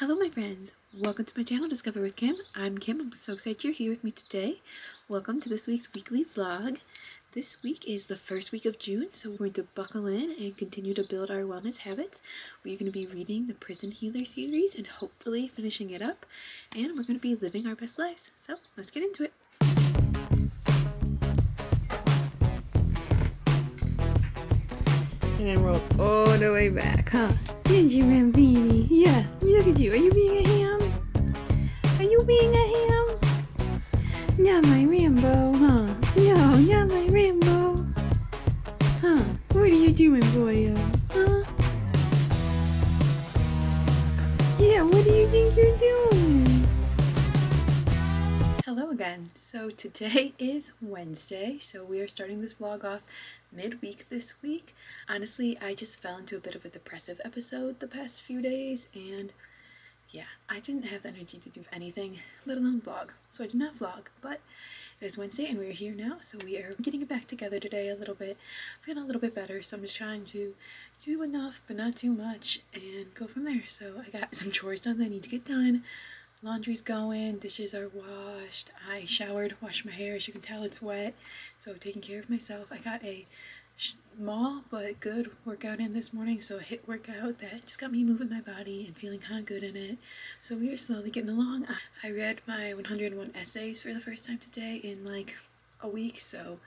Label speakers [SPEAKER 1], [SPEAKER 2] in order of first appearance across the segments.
[SPEAKER 1] Hello my friends, welcome to my channel Discover with Kim. I'm Kim, I'm so excited you're here with me today. Welcome to this week's weekly vlog. This week is the first week of June, so we're going to buckle in and continue to build our wellness habits. We're going to be reading the Prison Healer series and hopefully finishing it up, and we're going to be living our best lives. So let's get into it. And roll all the way back, huh? Did you, Rampini? Yeah, look at you. Are you being a ham? Are you being a ham? Not my Rambo, huh? No, not my Rambo. Huh? What are you doing, boyo? Huh? Yeah, what do you think you're doing? Hello again. So today is Wednesday, so we are starting this vlog off midweek this week. Honestly, I just fell into a bit of a depressive episode the past few days, and yeah, I didn't have the energy to do anything, let alone vlog. So I did not vlog, but it is Wednesday and we're here now, so we are getting it back together today a little bit. Feeling a little bit better, so I'm just trying to do enough but not too much and go from there. So I got some chores done that I need to get done. Laundry's going, dishes are washed, I showered, washed my hair, as you can tell it's wet, so taking care of myself. I got a small but good workout in this morning, so a HIIT workout that just got me moving my body and feeling kind of good in it. So we are slowly getting along. I read my 101 essays for the first time today in like a week, so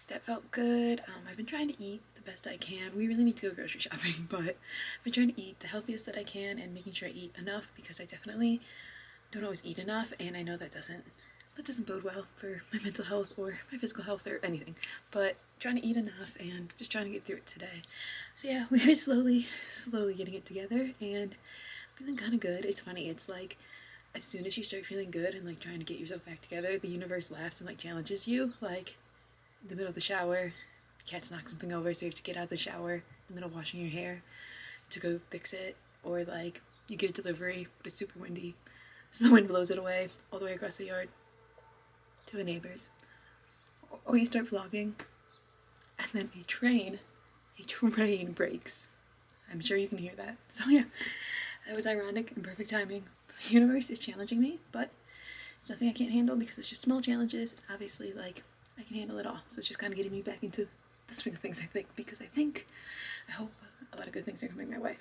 [SPEAKER 1] that felt good. I've been trying to eat the best I can. We really need to go grocery shopping, but I've been trying to eat the healthiest that I can and making sure I eat enough, because I definitely don't always eat enough, and I know that doesn't bode well for my mental health or my physical health or anything, but trying to eat enough and just trying to get through it today. So yeah, we're slowly getting it together and feeling kind of good. It's funny, it's like as soon as you start feeling good and like trying to get yourself back together, the universe laughs and like challenges you. Like in the middle of the shower, cats knock something over, so you have to get out of the shower in the middle of washing your hair to go fix it, or like you get a delivery but it's super windy, so the wind blows it away all the way across the yard to the neighbors. Or you start vlogging and then a train breaks. I'm sure you can hear that. So yeah, that was ironic and perfect timing. The universe is challenging me, but it's nothing I can't handle because it's just small challenges. Obviously, like, I can handle it all. So it's just kind of getting me back into the swing of things, I think, because I hope a lot of good things are coming my way.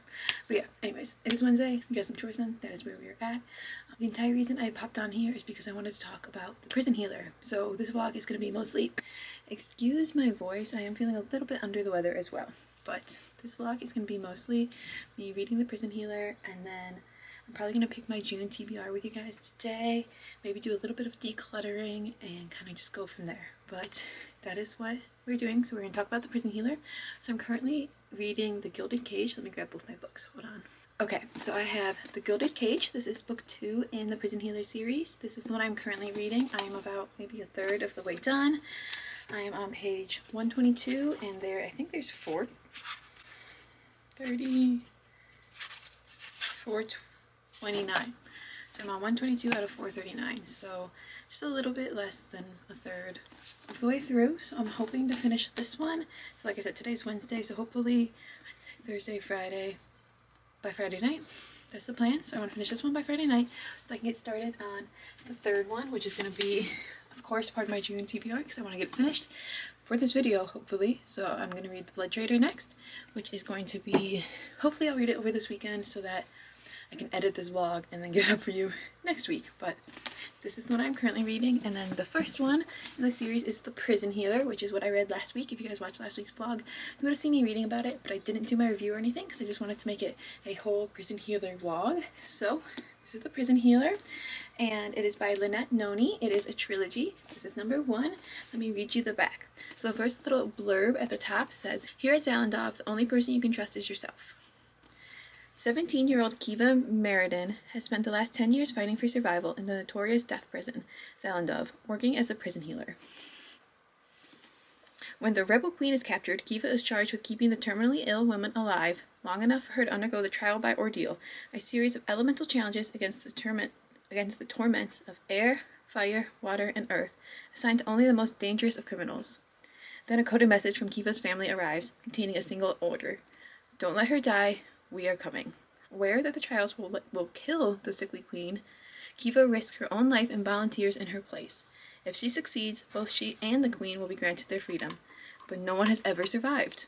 [SPEAKER 1] But yeah, anyways, it is Wednesday. We got some chores done. That is where we are at. The entire reason I popped on here is because I wanted to talk about the Prison Healer. So this vlog is going to be mostly, excuse my voice, I am feeling a little bit under the weather as well. But this vlog is going to be mostly me reading the Prison Healer, and then I'm probably going to pick my June TBR with you guys today. Maybe do a little bit of decluttering and kind of just go from there. But that is what we're doing. So we're going to talk about the Prison Healer. So I'm currently reading The Gilded Cage. Let me grab both my books. Hold on. Okay, so I have The Gilded Cage. This is book 2 in the Prison Healer series. This is the one I'm currently reading. I am about maybe a third of the way done. I am on page 122, and I think there's 429. So I'm on 122 out of 439. So just a little bit less than a third of the way through. So I'm hoping to finish this one. So like I said, today's Wednesday, so hopefully Thursday, Friday, by Friday night. That's the plan. So I want to finish this one by Friday night so I can get started on the third one, which is going to be, of course, part of my June TBR, because I want to get it finished for this video, hopefully. So I'm going to read The Blood Trader next, which is going to be, hopefully I'll read it over this weekend so that I can edit this vlog and then get it up for you next week. But this is the one I'm currently reading, and then the first one in the series is The Prison Healer, which is what I read last week. If you guys watched last week's vlog, you would have seen me reading about it, but I didn't do my review or anything because I just wanted to make it a whole Prison Healer vlog. So this is The Prison Healer, and it is by Lynette Noni. It is a trilogy. This is number 1. Let me read you the back. So the first little blurb at the top says, "Here at Zalandov, the only person you can trust is yourself." 17-year-old Kiva Meriden has spent the last 10 years fighting for survival in the notorious death prison, Zalandov, working as a prison healer. When the rebel queen is captured, Kiva is charged with keeping the terminally ill woman alive long enough for her to undergo the trial by ordeal, a series of elemental challenges against the torments of air, fire, water, and earth, assigned to only the most dangerous of criminals. Then a coded message from Kiva's family arrives, containing a single order: "Don't let her die. We are coming." Aware that the trials will kill the sickly queen, Kiva risks her own life and volunteers in her place. If she succeeds, both she and the queen will be granted their freedom. But no one has ever survived.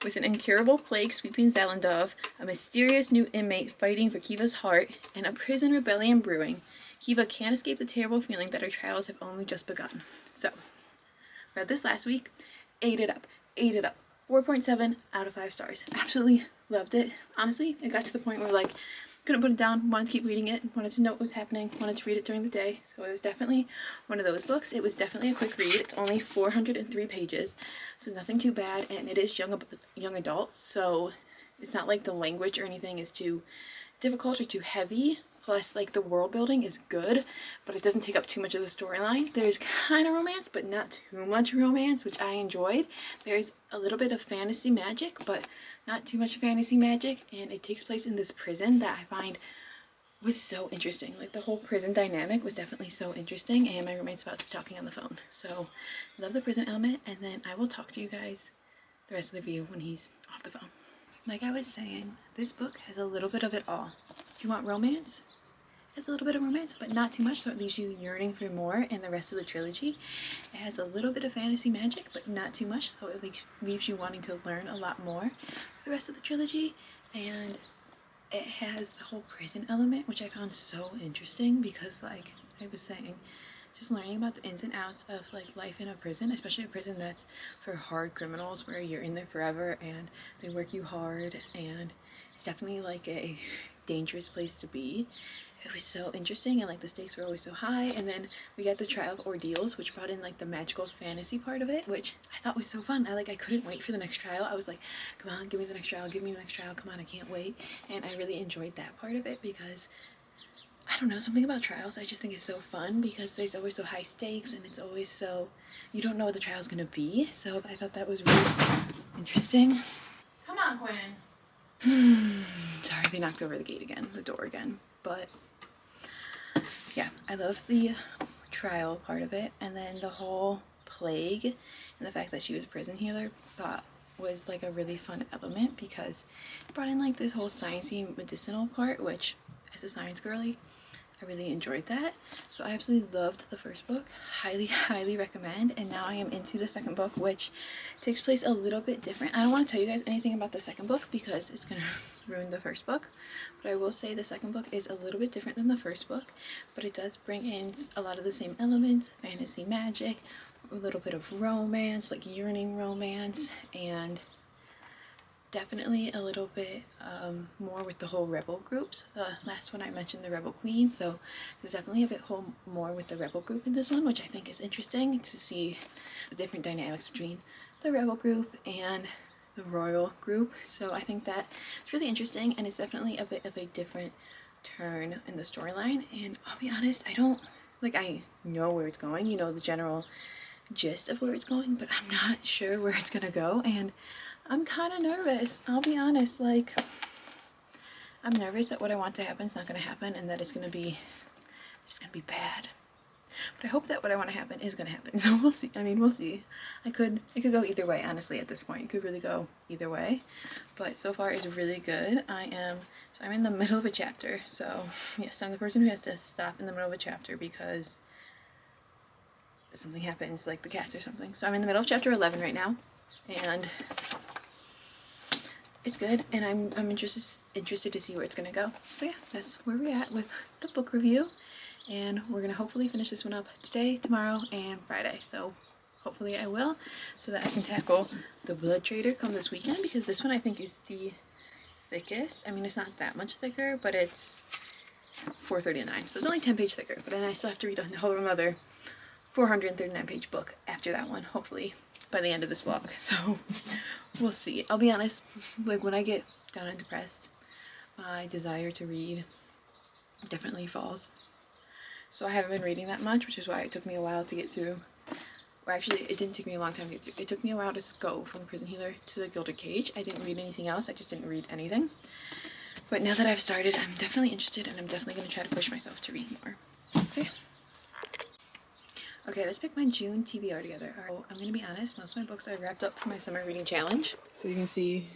[SPEAKER 1] With an incurable plague sweeping Zalandov, a mysterious new inmate fighting for Kiva's heart, and a prison rebellion brewing, Kiva can't escape the terrible feeling that her trials have only just begun. So, read this last week, ate it up. 4.7 out of 5 stars. Absolutely loved it. Honestly, it got to the point where like couldn't put it down, wanted to keep reading it, wanted to know what was happening, wanted to read it during the day. So it was definitely one of those books. It was definitely a quick read. It's only 403 pages, so nothing too bad, and it is young adult, so it's not like the language or anything is too difficult or too heavy. Plus, like, the world building is good, but it doesn't take up too much of the storyline. There's kind of romance, but not too much romance, which I enjoyed. There's a little bit of fantasy magic, but not too much fantasy magic, and it takes place in this prison that I find was so interesting. Like, the whole prison dynamic was definitely so interesting, and my roommate's about to be talking on the phone. So, love the prison element, and then I will talk to you guys the rest of the video when he's off the phone. Like I was saying, this book has a little bit of it all. If you want romance, it has a little bit of romance, but not too much, so it leaves you yearning for more in the rest of the trilogy. It has a little bit of fantasy magic, but not too much, so it leaves you wanting to learn a lot more for the rest of the trilogy. And it has the whole prison element, which I found so interesting because, like I was saying, just learning about the ins and outs of like life in a prison, especially a prison that's for hard criminals where you're in there forever and they work you hard, and it's definitely like a dangerous place to be. It was so interesting, and like the stakes were always so high. And then we got the trial of ordeals, which brought in like the magical fantasy part of it, which I thought was so fun. I couldn't wait for the next trial. I was like, come on, give me the next trial, give me the next trial, come on, I can't wait. And I really enjoyed that part of it because I don't know, something about trials I just think is so fun because there's always so high stakes, and it's always so, you don't know what the trial's gonna be. So I thought that was really interesting. Come on, Quinn. Sorry, they knocked over the door again. But yeah, I love the trial part of it, and then the whole plague and the fact that she was a prison healer thought was like a really fun element because it brought in like this whole sciencey medicinal part, which as a science girly, I really enjoyed that. So I absolutely loved the first book. Highly recommend. And now I am into the second book, which takes place a little bit different. I don't want to tell you guys anything about the second book because it's going to ruin the first book. But I will say the second book is a little bit different than the first book. But it does bring in a lot of the same elements, fantasy magic, a little bit of romance, like yearning romance, and definitely a little bit more with the whole rebel groups. Last one I mentioned the rebel queen, so there's definitely a bit more with the rebel group in this one, which I think is interesting to see the different dynamics between the rebel group and the royal group. So I think that it's really interesting, and it's definitely a bit of a different turn in the storyline. And I'll be honest, I know where it's going, you know, the general gist of where it's going, but I'm not sure where it's gonna go, and I'm kind of nervous. I'll be honest, like, I'm nervous that what I want to happen is not going to happen, and that it's going to be bad. But I hope that what I want to happen is going to happen. So we'll see. I mean, we'll see. It could go either way, honestly, at this point. It could really go either way. But so far it's really good. I'm in the middle of a chapter. So yes, I'm the person who has to stop in the middle of a chapter because something happens, like the cats or something. So I'm in the middle of chapter 11 right now, and it's good, and I'm interested to see where it's gonna go. So yeah, that's where we're at with the book review, and we're gonna hopefully finish this one up today, tomorrow, and Friday. So hopefully I will, so that I can tackle the Blood Trader come this weekend, because this one I think is the thickest. I mean, it's not that much thicker, but it's 439, so it's only 10 pages thicker. But then I still have to read a whole another 439 page book after that one, hopefully by the end of this vlog. So we'll see. I'll be honest, like when I get down and depressed, my desire to read definitely falls. So I haven't been reading that much, which is why it took me a while to get through. Or actually, it didn't take me a long time to get through. It took me a while to go from the Prison Healer to the Gilded Cage. I didn't read anything else. I just didn't read anything. But now that I've started, I'm definitely interested, and I'm definitely going to try to push myself to read more. So yeah. Okay, let's pick my June TBR together. All right, I'm going to be honest, most of my books are wrapped up for my summer reading challenge. So you can see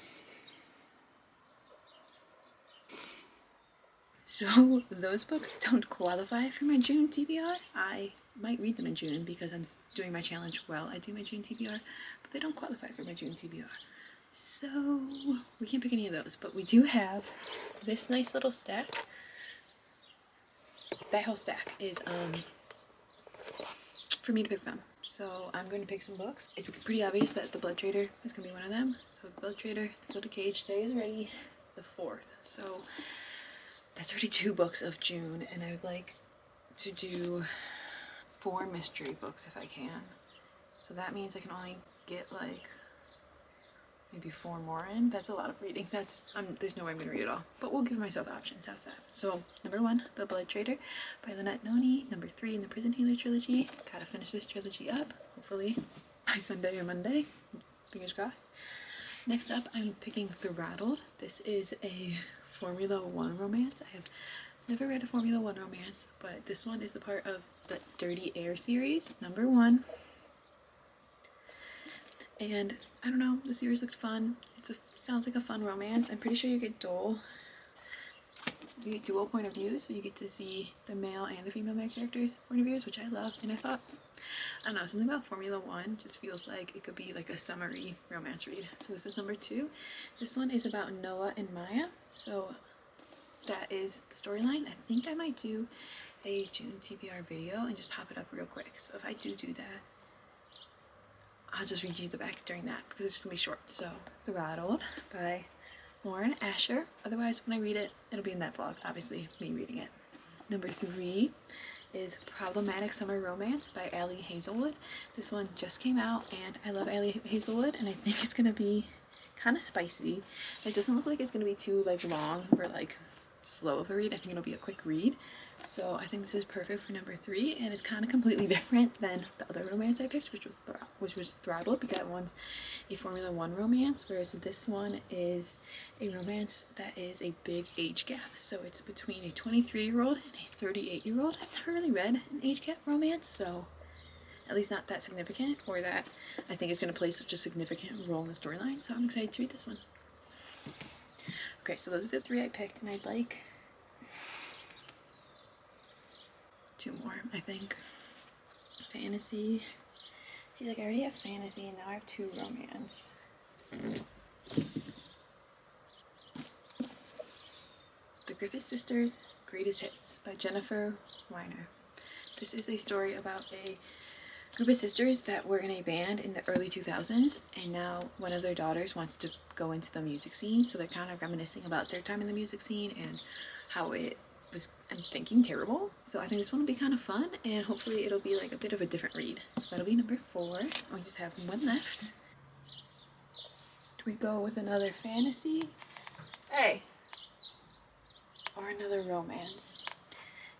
[SPEAKER 1] So those books don't qualify for my June TBR. I might read them in June because I'm doing my challenge while I do my June TBR, but they don't qualify for my June TBR. So we can't pick any of those, but we do have this nice little stack. That whole stack is for me to pick from. So I'm going to pick some books. It's pretty obvious that The Blood Trader is going to be one of them. So The Blood Trader, The Gilded Cage, today is already the 4th. So that's already 2 books of June, and I would like to do 4 mystery books if I can. So that means I can only get like maybe 4 more in. That's a lot of reading. There's no way I'm gonna read it all, but we'll give myself options. How's that? So number 1, The Blood Trader by Lynette Noni. Number 3 in the Prison Healer trilogy. Gotta finish this trilogy up, hopefully by Sunday or Monday. Fingers crossed. Next up, I'm picking Throttled. This is a Formula 1 romance. I have never read a Formula 1 romance, but this one is a part of the Dirty Air series, number 1. And I don't know, the series looked fun. Sounds like a fun romance. I'm pretty sure you get dual point of views, so you get to see the male and the female main characters' point of views, which I love. And I thought, I don't know, something about Formula 1 just feels like it could be like a summary romance read. So this is number 2. This one is about Noah and Maya. So that is the storyline. I think I might do a June TBR video and just pop it up real quick. So if I do that, I'll just read you the back during that because it's just gonna be short. So Throttled by Lauren Asher. Otherwise, when I read it, it'll be in that vlog, obviously, me reading it. Number 3 is Problematic Summer Romance by Ali Hazelwood. This one just came out, and I love Ali Hazelwood, and I think it's gonna be kind of spicy. It doesn't look like it's gonna be too like long or like slow of a read. I think it'll be a quick read. So I think this is perfect for number 3, and it's kind of completely different than the other romance I picked, which was Throttled, because that one's a Formula 1 romance, whereas this one is a romance that is a big age gap. So it's between a 23-year-old and a 38-year-old. I've never really read an age gap romance, so at least not that significant, or that I think is going to play such a significant role in the storyline. So I'm excited to read this one. Okay, so those are the 3 I picked, and I'd like 2 more, I think. Fantasy. See, like I already have fantasy, and now I have 2 romance. The Griffith Sisters' Greatest Hits by Jennifer Weiner. This is a story about a group of sisters that were in a band in the early 2000s, and now one of their daughters wants to go into the music scene, so they're kind of reminiscing about their time in the music scene and how it was, I'm thinking, terrible. So I think this one will be kind of fun, and hopefully it'll be like a bit of a different read. So that'll be number 4. I just have 1 left. Do we go with another fantasy? Hey! Or another romance?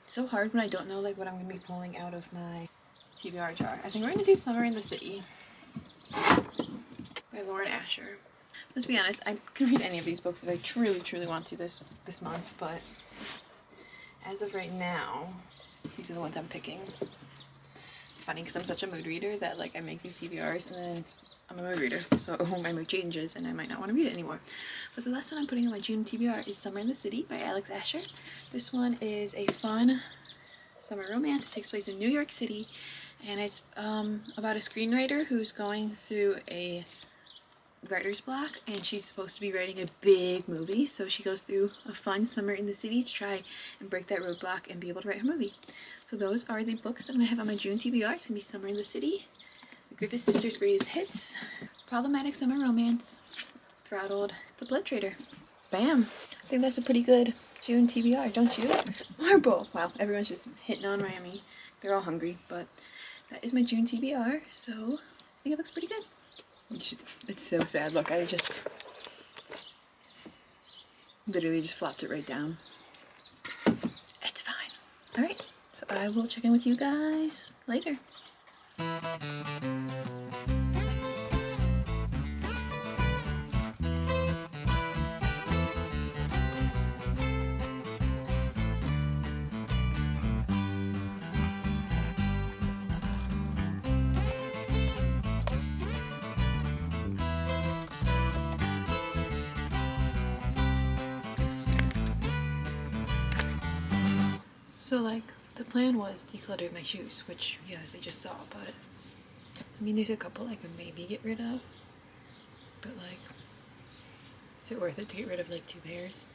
[SPEAKER 1] It's so hard when I don't know like what I'm going to be pulling out of my TBR jar. I think we're going to do Summer in the City by Lauren Asher. Let's be honest, I could read any of these books if I truly want to this month, but as of right now, these are the ones I'm picking. It's funny because I'm such a mood reader that like I make these TBRs and then I'm a mood reader, so my mood changes and I might not want to read it anymore. But the last one I'm putting on my June TBR is Summer in the City by Alex Asher. This one is a fun summer romance. It takes place in New York City, and it's about a screenwriter who's going through a writer's block, and she's supposed to be writing a big movie, so she goes through a fun summer in the city to try and break that roadblock and be able to write her movie. So those are the books that I'm going to have on my June TBR. It's going to be Summer in the City, The Griffith Sisters' Greatest Hits, Problematic Summer Romance, Throttled, The Blood Trader. Bam! I think that's a pretty good June TBR, don't you? Marble! Wow, everyone's just hitting on Miami. They're all hungry, but that is my June TBR, so I think it looks pretty good. It's so sad. Look, I just literally just flopped it right down. It's fine. Alright, so I will check in with you guys later. So like the plan was declutter my shoes, which yes, I just saw, but I mean there's a couple I could maybe get rid of, but like is it worth it to get rid of like 2 pairs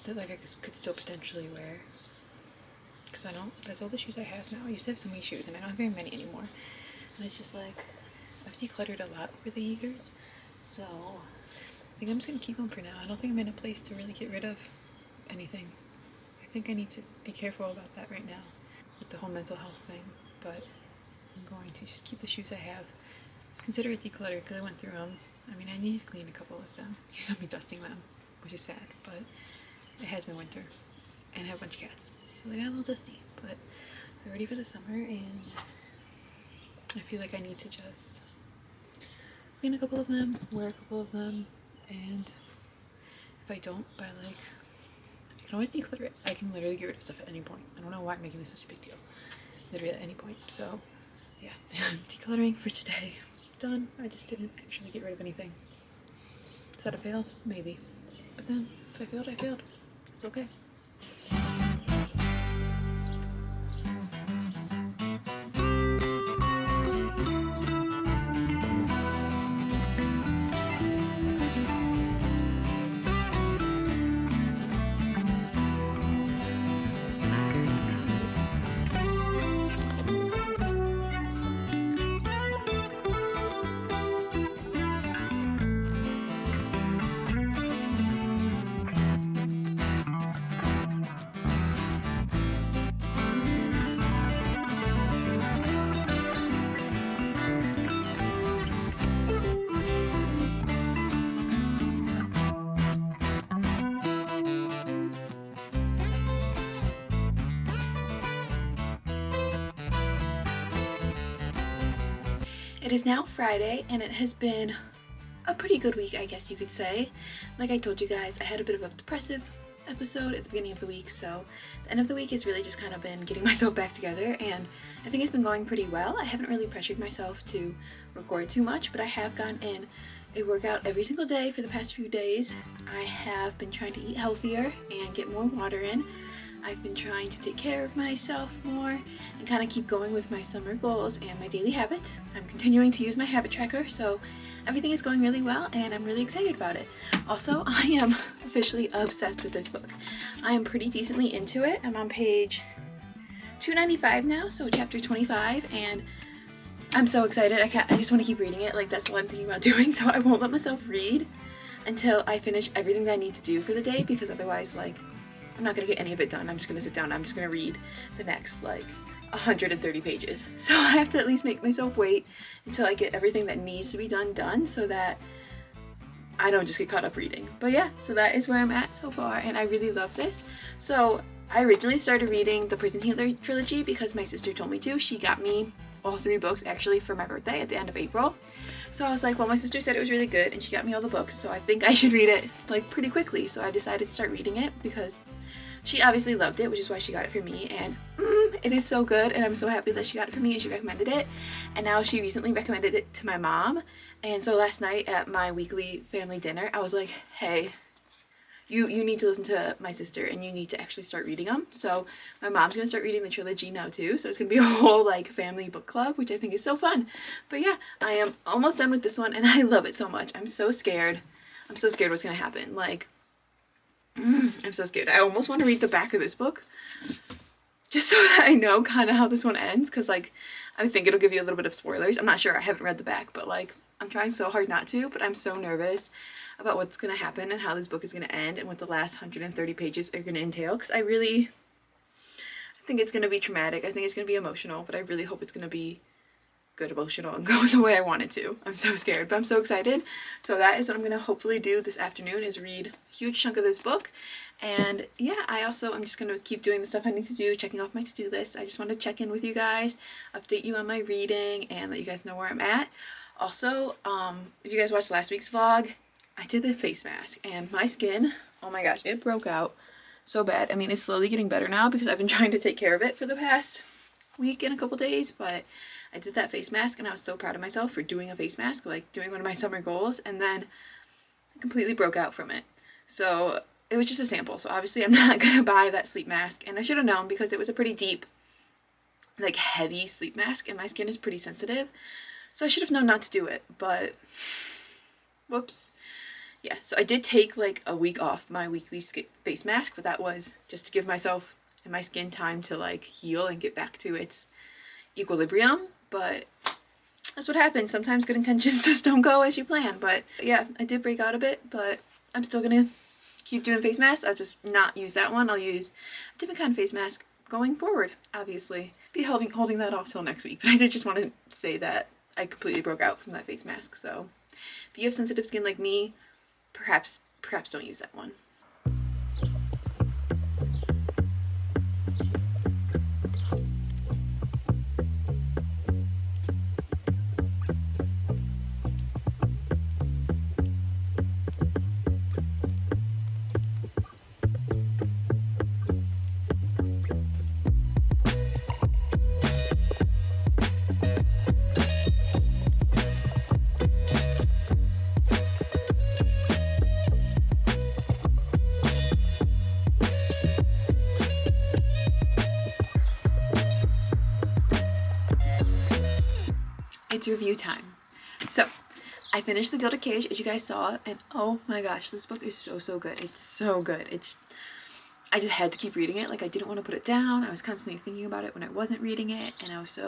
[SPEAKER 1] that like I could still potentially wear? Because I don't, that's all the shoes I have now. I used to have so many shoes and I don't have very many anymore, and it's just like I've decluttered a lot over the years, so I think I'm just gonna keep them for now. I don't think I'm in a place to really get rid of anything. I think I need to be careful about that right now with the whole mental health thing, but I'm going to just keep the shoes I have. Consider it decluttered because I went through them. I mean, I need to clean a couple of them. You saw me dusting them, which is sad, but it has been winter and I have a bunch of cats, so they got a little dusty, but they're ready for the summer, and I feel like I need to just clean a couple of them, wear a couple of them, and if I don't, by like, I can always declutter it. I can literally get rid of stuff at any point. I don't know why I'm making this such a big deal. Literally at any point. So yeah, decluttering for today. Done. I just didn't actually get rid of anything. Is that a fail? Maybe. But then if I failed, I failed. It's okay. It is now Friday, and it has been a pretty good week, I guess you could say. Like I told you guys, I had a bit of a depressive episode at the beginning of the week, so the end of the week has really just kind of been getting myself back together, and I think it's been going pretty well. I haven't really pressured myself to record too much, but I have gotten in a workout every single day for the past few days. I have been trying to eat healthier and get more water in. I've been trying to take care of myself more and kind of keep going with my summer goals and my daily habits. I'm continuing to use my habit tracker, so everything is going really well and I'm really excited about it. Also, I am officially obsessed with this book. I am pretty decently into it. I'm on page 295 now, so chapter 25, and I'm so excited. I just want to keep reading it. Like, that's what I'm thinking about doing, so I won't let myself read until I finish everything that I need to do for the day, because otherwise, like, I'm not gonna get any of it done. I'm just gonna sit down, I'm just gonna read the next like 130 pages. So I have to at least make myself wait until I get everything that needs to be done so that I don't just get caught up reading. But yeah, so that is where I'm at so far, and I really love this. So I originally started reading the Prison Healer trilogy because my sister told me to. She got me all 3 books actually for my birthday at the end of April. So I was like, well, my sister said it was really good and she got me all the books, so I think I should read it like pretty quickly. So I decided to start reading it because she obviously loved it, which is why she got it for me, and it is so good, and I'm so happy that she got it for me and she recommended it. And now she recently recommended it to my mom, and so last night at my weekly family dinner, I was like, hey, you need to listen to my sister and you need to actually start reading them. So my mom's gonna start reading the trilogy now too, so it's gonna be a whole like family book club, which I think is so fun. But yeah, I am almost done with this one and I love it so much. I'm so scared what's gonna happen. Like, I'm so scared. I almost want to read the back of this book just so that I know kind of how this one ends, because like I think it'll give you a little bit of spoilers. I'm not sure, I haven't read the back, but like I'm trying so hard not to, but I'm so nervous about what's gonna happen and how this book is gonna end and what the last 130 pages are gonna entail, because I think it's gonna be traumatic. I think it's gonna be emotional, but I really hope it's gonna be good emotional and go the way I want it to. I'm so scared, but I'm so excited. So that is what I'm gonna hopefully do this afternoon, is read a huge chunk of this book. And yeah, I'm just gonna keep doing the stuff I need to do, checking off my to-do list. I just want to check in with you guys, update you on my reading, and let you guys know where I'm at. Also, if you guys watched last week's vlog, I did the face mask and my skin, oh my gosh, it broke out so bad. I mean, it's slowly getting better now because I've been trying to take care of it for the past week and a couple days, but I did that face mask and I was so proud of myself for doing a face mask, like doing one of my summer goals, and then I completely broke out from it. So it was just a sample, so obviously I'm not gonna buy that sleep mask, and I should have known because it was a pretty deep, like heavy sleep mask, and my skin is pretty sensitive, so I should have known not to do it, but whoops. Yeah, so I did take like a week off my weekly face mask, but that was just to give myself and my skin time to like heal and get back to its equilibrium. But that's what happens. Sometimes good intentions just don't go as you plan. But yeah, I did break out a bit, but I'm still gonna keep doing face masks. I'll just not use that one. I'll use a different kind of face mask going forward, obviously. Be holding that off till next week. But I did just want to say that I completely broke out from that face mask. So if you have sensitive skin like me, perhaps don't use that one. It's review time. So I finished The Gilded Cage, as you guys saw, and oh my gosh, this book is so good. It's so good. I just had to keep reading it. Like, I didn't want to put it down. I was constantly thinking about it when I wasn't reading it, and I was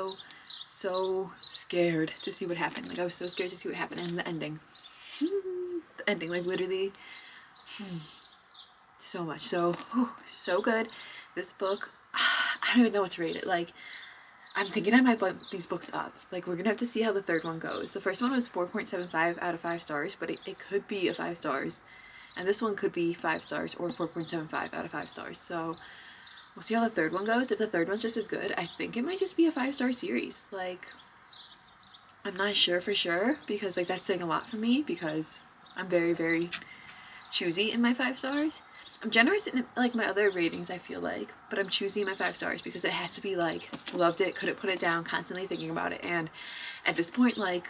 [SPEAKER 1] so scared to see what happened. Like, I was so scared to see what happened. And the ending, like, literally so much. So good. This book, I don't even know what to rate it. Like, I'm thinking I might bump these books up. Like, we're gonna have to see how the third one goes. The first one was 4.75 out of 5 stars, but it could be a 5 stars. And this one could be 5 stars or 4.75 out of 5 stars. So we'll see how the third one goes. If the third one's just as good, I think it might just be a 5-star series. Like, I'm not sure for sure, because like that's saying a lot for me, because I'm very choosy in my 5 stars. I'm generous in like my other ratings, I feel like, but I'm choosy in my 5 stars because it has to be like, loved it, couldn't put it down, constantly thinking about it. And at this point, like,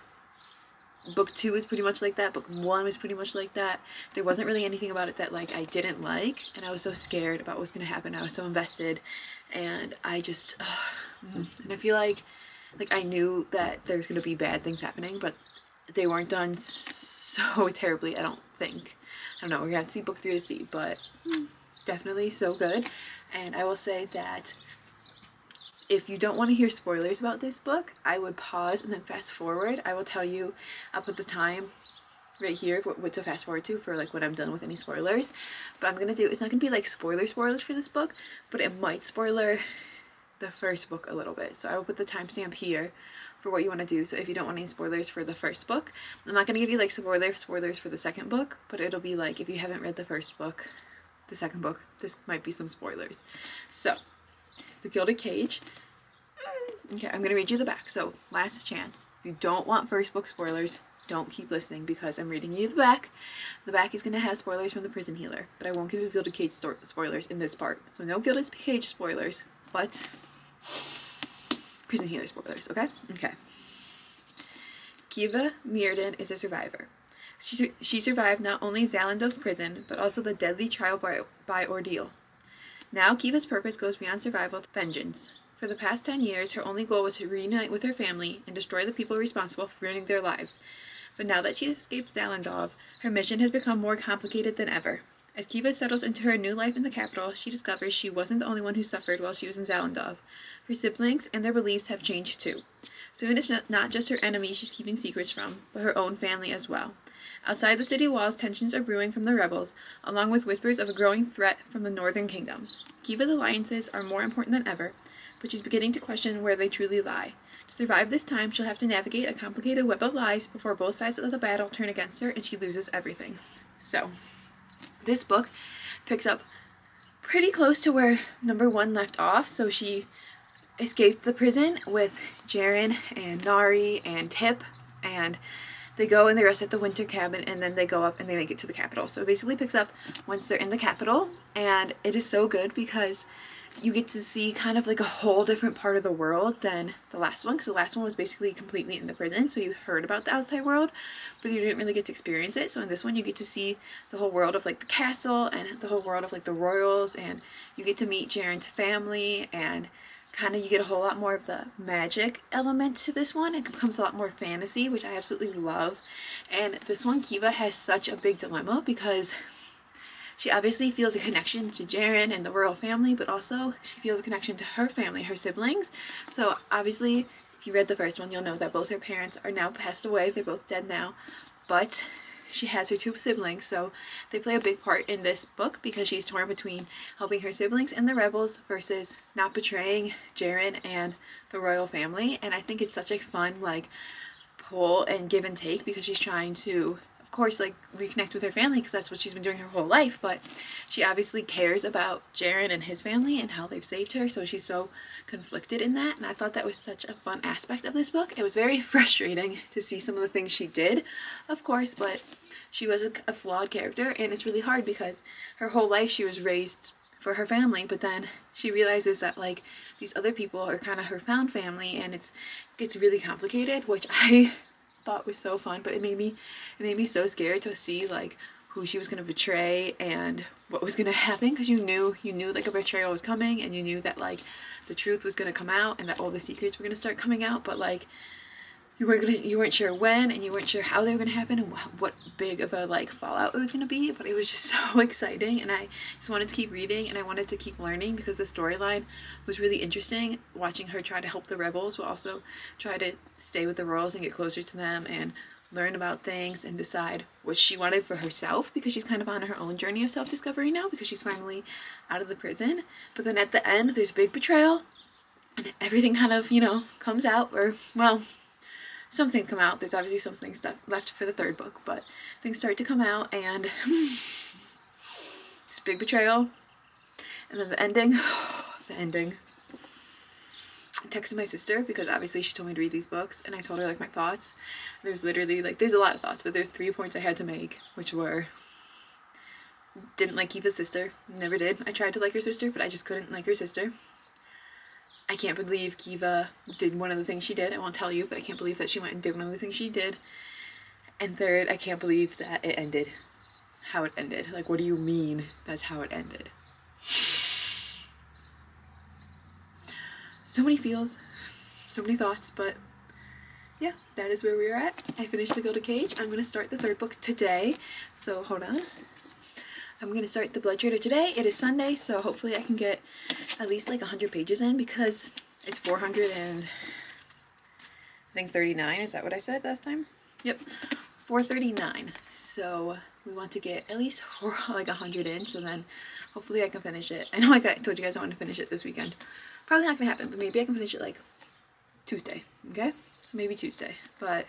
[SPEAKER 1] book 2 was pretty much like that, book 1 was pretty much like that. There wasn't really anything about it that like I didn't like, and I was so scared about what was gonna happen. I was so invested, and I just and I feel like I knew that there was gonna be bad things happening, but they weren't done so terribly, I don't think. I don't know, we're gonna have to see book 3 to see, but definitely so good. And I will say that if you don't want to hear spoilers about this book, I would pause and then fast forward. I will tell you, I'll put the time right here for what to fast forward to for like when I'm done with any spoilers. But I'm gonna do, it's not gonna be like spoilers for this book, but it might spoiler the first book a little bit. So I will put the timestamp here for what you want to do. So if you don't want any spoilers for the first book, I'm not going to give you like spoilers for the second book, but it'll be like, if you haven't read the first book, the second book, this might be some spoilers. So The Gilded Cage. Okay, I'm going to read you the back. So last chance. If you don't want first book spoilers, don't keep listening, because I'm reading you the back. The back is going to have spoilers from the Prison Healer, but I won't give you Gilded Cage spoilers in this part. So no Gilded Cage spoilers, but Prison Healer spoilers, okay? Okay. Kiva Meerden is a survivor. She survived not only Zalandov prison, but also the deadly trial by ordeal. Now Kiva's purpose goes beyond survival to vengeance. For the past 10 years, her only goal was to reunite with her family and destroy the people responsible for ruining their lives. But now that she has escaped Zalandov, her mission has become more complicated than ever. As Kiva settles into her new life in the capital, she discovers she wasn't the only one who suffered while she was in Zalandov. Her siblings and their beliefs have changed too. Soon it's not just her enemies she's keeping secrets from, but her own family as well. Outside the city walls, tensions are brewing from the rebels, along with whispers of a growing threat from the northern kingdoms. Kiva's alliances are more important than ever, but she's beginning to question where they truly lie. To survive this time, she'll have to navigate a complicated web of lies before both sides of the battle turn against her and she loses everything. So, this book picks up pretty close to where number 1 left off. So she escaped the prison with Jaren and Nari and Tip, and they go and they rest at the winter cabin, and then they go up and they make it to the capital. So it basically picks up once they're in the capital, and it is so good because you get to see kind of like a whole different part of the world than the last one, because the last one was basically completely in the prison, so you heard about the outside world but you didn't really get to experience it. So in this one you get to see the whole world of like the castle and the whole world of like the royals, and you get to meet Jaren's family, and kind of you get a whole lot more of the magic element to this one. It becomes a lot more fantasy, which I absolutely love. And this one, Kiva has such a big dilemma because she obviously feels a connection to Jaren and the royal family, but also she feels a connection to her family, her siblings. So obviously, if you read the first one, you'll know that both her parents are now passed away. They're both dead now, but she has her two siblings, so they play a big part in this book because she's torn between helping her siblings and the rebels versus not betraying Jaren and the royal family. And I think it's such a fun like pull and give and take, because she's trying to, of course, like reconnect with her family because that's what she's been doing her whole life, but she obviously cares about Jaren and his family and how they've saved her, so she's so conflicted in that. And I thought that was such a fun aspect of this book. It was very frustrating to see some of the things she did, of course, but she was a flawed character, and it's really hard because her whole life she was raised for her family, but then she realizes that like these other people are kind of her found family, and it gets really complicated, which I thought was so fun, but it made me so scared to see like who she was going to betray and what was going to happen, because you knew like a betrayal was coming, and you knew that like the truth was going to come out and that all the secrets were going to start coming out, but like you weren't sure when, and you weren't sure how they were going to happen and what big of a like fallout it was going to be. But it was just so exciting, and I just wanted to keep reading, and I wanted to keep learning because the storyline was really interesting, watching her try to help the rebels but also try to stay with the royals and get closer to them and learn about things and decide what she wanted for herself, because she's kind of on her own journey of self-discovery now because she's finally out of the prison. But then at the end there's a big betrayal, and everything kind of, you know, comes out, or well, some things come out. There's obviously some things left for the third book, but things start to come out, and this big betrayal, and then the ending. The ending. I texted my sister because obviously she told me to read these books, and I told her like my thoughts. There's literally like, there's a lot of thoughts, but there's 3 points I had to make, which were: didn't like Kiva's sister, never did. I tried to like her sister, but I just couldn't like her sister. I can't believe Kiva did one of the things she did. I won't tell you, but I can't believe that she went and did one of the things she did. And third, I can't believe that it ended how it ended. Like, what do you mean that's how it ended? So many feels, so many thoughts, but yeah, that is where we're at. I finished The Gilded Cage. I'm going to start the third book today, so hold on. I'm going to start The Blood Trader today. It is Sunday, so hopefully I can get at least like 100 pages in, because it's 400 and I think 39. Is that what I said last time? Yep, 439. So we want to get at least like 100 in, so then hopefully I can finish it. I know I told you guys I want to finish it this weekend. Probably not going to happen, but maybe I can finish it like Tuesday, okay? So maybe Tuesday, but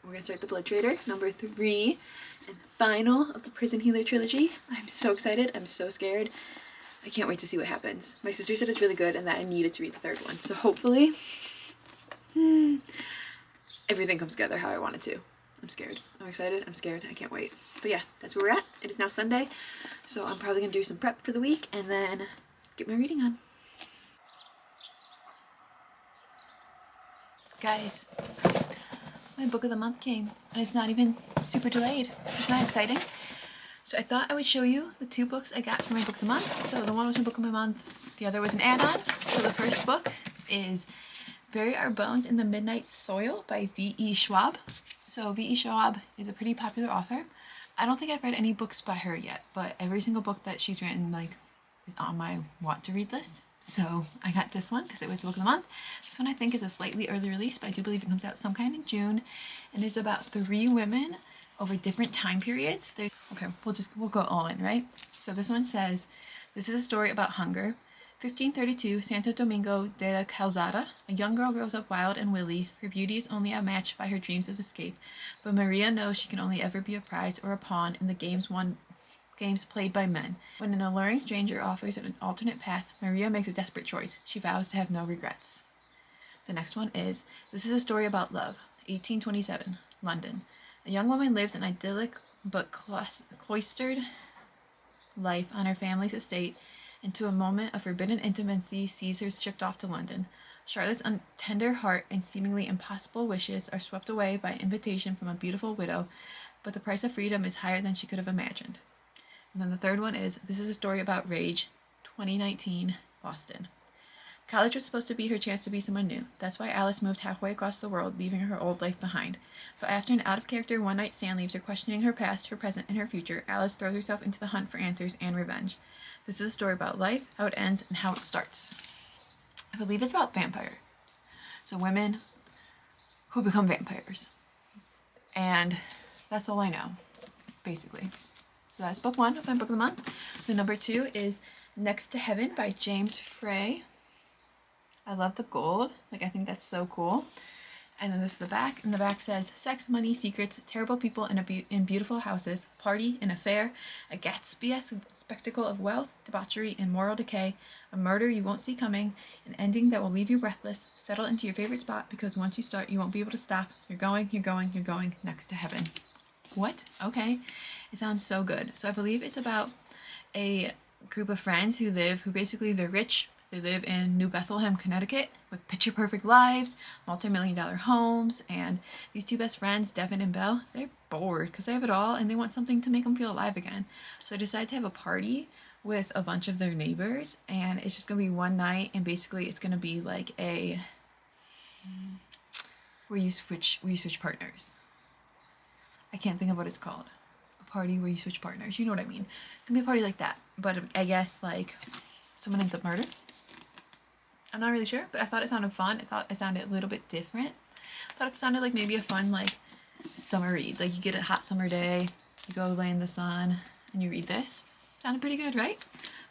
[SPEAKER 1] we're going to start The Blood Trader, number 3. And final of the Prison Healer trilogy. I'm so excited. I'm so scared. I can't wait to see what happens. My sister said it's really good and that I needed to read the third one. So hopefully everything comes together how I want it to. I'm scared. I'm excited. I'm scared. I can't wait. But yeah, that's where we're at. It is now Sunday. So I'm probably going to do some prep for the week and then get my reading on. Guys, my book of the month came, and it's not even super delayed. Isn't that exciting? So I thought I would show you the 2 books I got for my book of the month. So the one was my book of my month, the other was an add-on. So the first book is Bury Our Bones in the Midnight Soil by V.E. Schwab. So V.E. Schwab is a pretty popular author. I don't think I've read any books by her yet, but every single book that she's written like is on my want to read list. So I got this one because it was the book of the month. This one I think is a slightly early release, but I do believe it comes out some kind in June. And it's about 3 women over different time periods. Okay, we'll go all in, right? So this one says, this is a story about hunger. 1532, Santo Domingo de la Calzada. A young girl grows up wild and willy. Her beauty is only outmatched by her dreams of escape. But Maria knows she can only ever be a prize or a pawn in the games played by men. When an alluring stranger offers an alternate path, Maria makes a desperate choice. She vows to have no regrets. The next one is, this is a story about love. 1827, London. A young woman lives an idyllic but cloistered life on her family's estate into a moment of forbidden intimacy sees her shipped off to London. Charlotte's tender heart and seemingly impossible wishes are swept away by an invitation from a beautiful widow, but the price of freedom is higher than she could have imagined. And then the third one is, this is a story about rage, 2019, Boston. College was supposed to be her chance to be someone new. That's why Alice moved halfway across the world, leaving her old life behind. But after an out-of-character one-night stand leaves her questioning her past, her present, and her future, Alice throws herself into the hunt for answers and revenge. This is a story about life, how it ends, and how it starts. I believe it's about vampires. So women who become vampires. And that's all I know, basically. So that's book one of my book of the month. The number 2 is Next to Heaven by James Frey. I love the gold. Like, I think that's so cool. And then this is the back. And the back says, sex, money, secrets, terrible people in beautiful houses, party, an affair, a Gatsby-esque spectacle of wealth, debauchery, and moral decay, a murder you won't see coming, an ending that will leave you breathless, settle into your favorite spot because once you start, you won't be able to stop. You're going, you're going, you're going next to heaven. What? Okay. It sounds so good. So I believe it's about a group of friends who basically they're rich. They live in New Bethlehem, Connecticut, with picture-perfect lives, multi-million-dollar homes, and these two best friends, Devin and Belle, they're bored because they have it all, and they want something to make them feel alive again. So they decide to have a party with a bunch of their neighbors, and it's just going to be one night, and basically it's going to be like a... where you switch partners. I can't think of what it's called. A party where you switch partners. You know what I mean. It's going to be a party like that, but I guess, like, someone ends up murdered. I'm not really sure, but I thought it sounded fun. I thought it sounded a little bit different. I thought it sounded like maybe a fun, like, summer read. Like, you get a hot summer day, you go lay in the sun, and you read this. Sounded pretty good, right?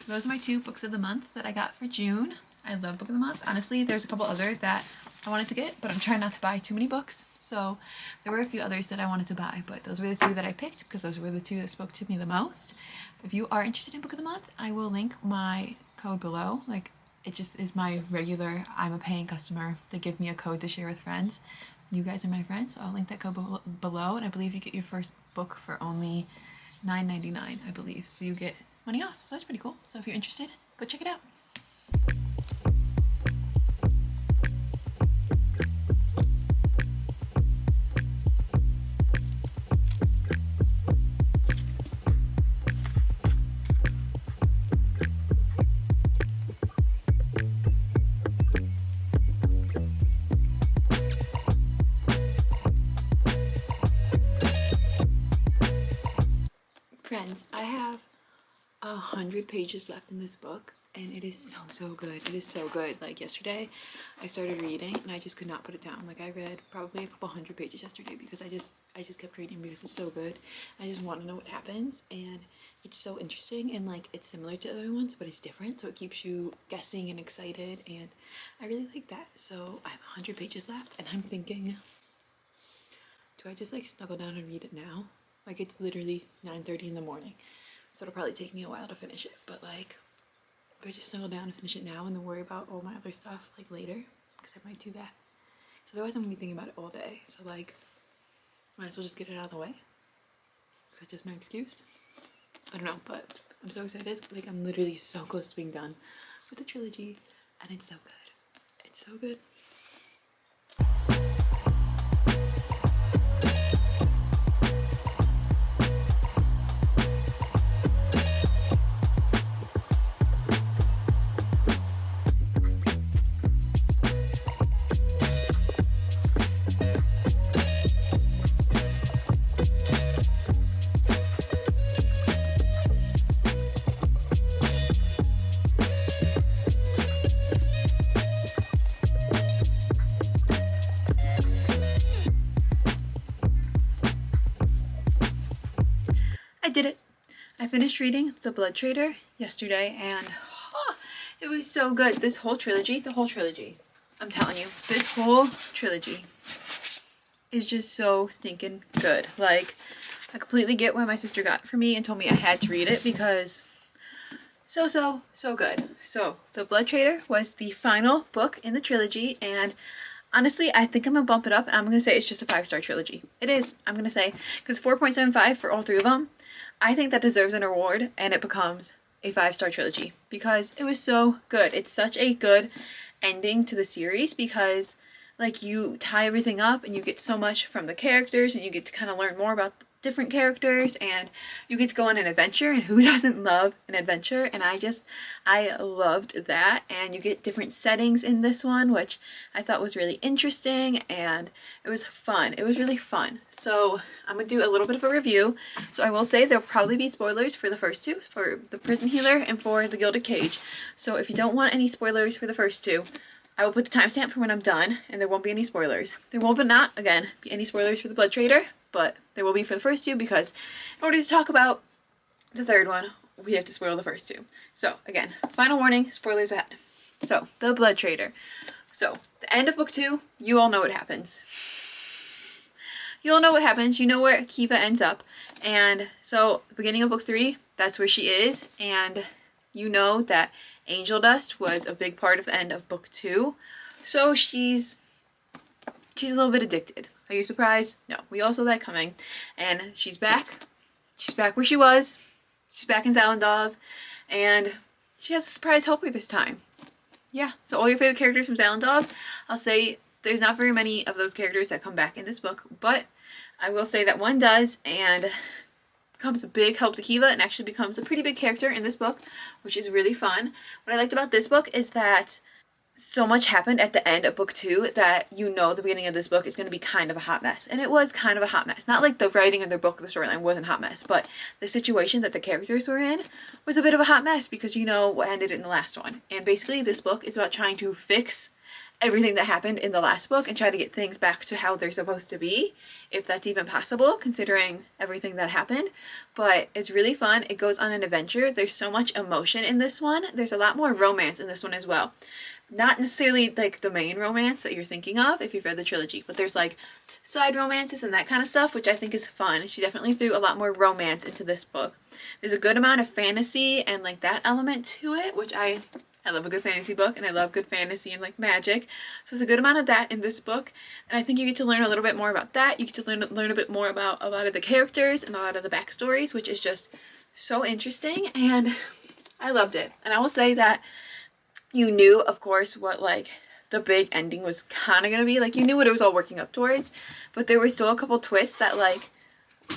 [SPEAKER 1] Those are my 2 books of the month that I got for June. I love book of the month. Honestly, there's a couple other that I wanted to get, but I'm trying not to buy too many books. So there were a few others that I wanted to buy, but those were the 2 that I picked because those were the 2 that spoke to me the most. If you are interested in book of the month, I will link my code below. Like, it just is my regular, I'm a paying customer. They give me a code to share with friends. You guys are my friends, so I'll link that code below. And I believe you get your first book for only $9.99, I believe. So you get money off. So that's pretty cool. So if you're interested, go check it out. Friends, I have 100 pages left in this book, and it is so good. It is so good. Like, yesterday I started reading and I just could not put it down. Like, I read probably a couple hundred pages yesterday because I just kept reading because it's so good. I just want to know what happens, and it's so interesting, and like, it's similar to other ones, but it's different, so it keeps you guessing and excited, and I really like that. So I have 100 pages left, and I'm thinking, do I just like snuggle down and read it now? Like, it's literally 9:30 in the morning, so it'll probably take me a while to finish it. But like, if I just snuggle down and finish it now and then worry about all my other stuff like later, because I might do that. So otherwise I'm gonna be thinking about it all day. So like, might as well just get it out of the way. Is that just my excuse? I don't know, but I'm so excited. Like, I'm literally so close to being done with the trilogy, and it's so good. It's so good. I did it. I finished reading The Blood Trader yesterday, and it was so good. This whole trilogy, the whole trilogy, I'm telling you, this whole trilogy is just so stinking good. Like, I completely get why my sister got it for me and told me I had to read it because so good. So The Blood Trader was the final book in the trilogy, and honestly, I think I'm gonna bump it up, and I'm gonna say it's just a 5-star trilogy. It is, I'm gonna say, because 4.75 for all 3 of them, I think that deserves an award, and it becomes a 5-star trilogy because it was so good. It's such a good ending to the series because like you tie everything up and you get so much from the characters and you get to kind of learn more about different characters and you get to go on an adventure, and who doesn't love an adventure? And I loved that. And you get different settings in this one, which I thought was really interesting, and it was fun. It was really fun. So I'm gonna do a little bit of a review. So I will say there'll probably be spoilers for the first two, for the Prison Healer and for the Gilded Cage. So if you don't want any spoilers for the first two, I will put the timestamp for when I'm done, and there won't be any spoilers. There will but not, again, be any spoilers for the Blood Trader, but there will be for the first two because in order to talk about the third one, we have to spoil the first two. So again, final warning, spoilers ahead. So, the Blood Trader. So, the end of book 2, you all know what happens. You all know what happens. You know where Kiva ends up. And so, the beginning of book 3, that's where she is. And you know that Angel Dust was a big part of the end of book 2. So, she's a little bit addicted. Are you surprised? No, we all saw that coming. And she's back. She's back where she was. She's back in Zalandov. And she has a surprise helper this time. Yeah, so all your favorite characters from Zalandov, I'll say there's not very many of those characters that come back in this book, but I will say that one does and becomes a big help to Kiva and actually becomes a pretty big character in this book, which is really fun. What I liked about this book is that so much happened at the end of book 2 that you know the beginning of this book is going to be kind of a hot mess. And it was kind of a hot mess. Not like the writing of their book, the storyline wasn't a hot mess, but the situation that the characters were in was a bit of a hot mess because you know what ended in the last one. And basically this book is about trying to fix everything that happened in the last book and try to get things back to how they're supposed to be, if that's even possible considering everything that happened. But it's really fun. It goes on an adventure. There's so much emotion in this one. There's a lot more romance in this one as well. Not necessarily like the main romance that you're thinking of if you've read the trilogy, but there's like side romances and that kind of stuff, which I think is fun. She definitely threw a lot more romance into this book. There's a good amount of fantasy and like that element to it, which I love a good fantasy book, and I love good fantasy and like magic. So there's a good amount of that in this book, and I think you get to learn a little bit more about that. You get to learn a bit more about a lot of the characters and a lot of the backstories, which is just so interesting, and I loved it. And I will say that you knew, of course, what like the big ending was kind of going to be. Like, you knew what it was all working up towards, but there were still a couple twists that like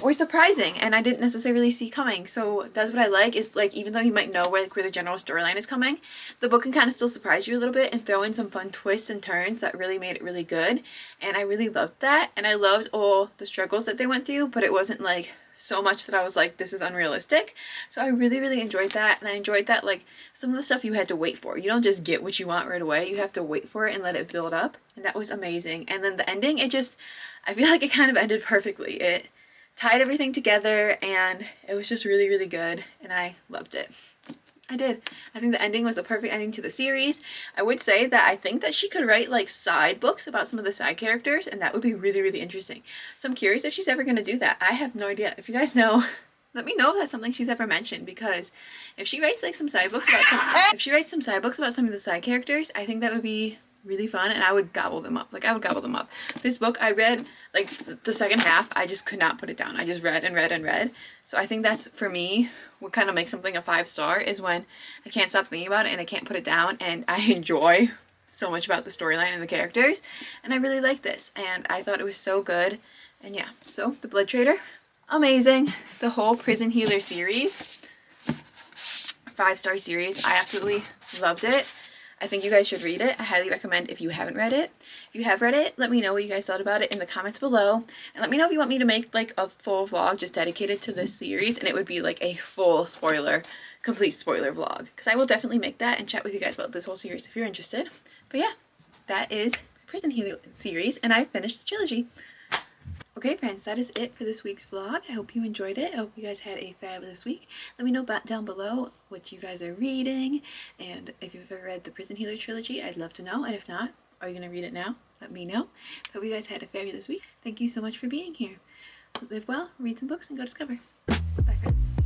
[SPEAKER 1] were surprising and I didn't necessarily see coming. So that's what I like, is like even though you might know where the general storyline is coming, the book can kind of still surprise you a little bit and throw in some fun twists and turns that really made it really good. And I really loved that, and I loved all the struggles that they went through, but it wasn't like so much that I was like, this is unrealistic. So I really enjoyed that, and I enjoyed that like some of the stuff you had to wait for. You don't just get what you want right away. You have to wait for it and let it build up, and that was amazing. And then the ending, it just, I feel like it kind of ended perfectly. It tied everything together and it was just really good, and I loved it. I did. I think the ending was a perfect ending to the series. I would say that I think that she could write like side books about some of the side characters, and that would be really interesting. So I'm curious if she's ever going to do that. I have no idea. If you guys know, let me know if that's something she's ever mentioned, because if she writes like some side books about some of the side characters, I think that would be really fun, and I would gobble them up. Like, I would gobble them up. This book, I read like the second half, I just could not put it down. I just read and read. So I think that's, for me, what kind of makes something a 5-star is when I can't stop thinking about it and I can't put it down, and I enjoy so much about the storyline and the characters, and I really like this, and I thought it was so good. And yeah, so the Blood Trader, amazing. The whole Prison Healer series, 5-star series, I absolutely loved it. I think you guys should read it. I highly recommend if you haven't read it. If you have read it, let me know what you guys thought about it in the comments below. And let me know if you want me to make like a full vlog just dedicated to this series, and it would be like a full complete spoiler vlog. Because I will definitely make that and chat with you guys about this whole series if you're interested. But yeah, that is Prison Healer series, and I finished the trilogy. Okay friends, that is it for this week's vlog. I hope you enjoyed it. I hope you guys had a fabulous week. Let me know down below what you guys are reading, and if you've ever read the Prison Healer trilogy, I'd love to know. And if not, are you going to read it now? Let me know. Hope you guys had a fabulous week. Thank you so much for being here. Live well, read some books, and go discover. Bye friends.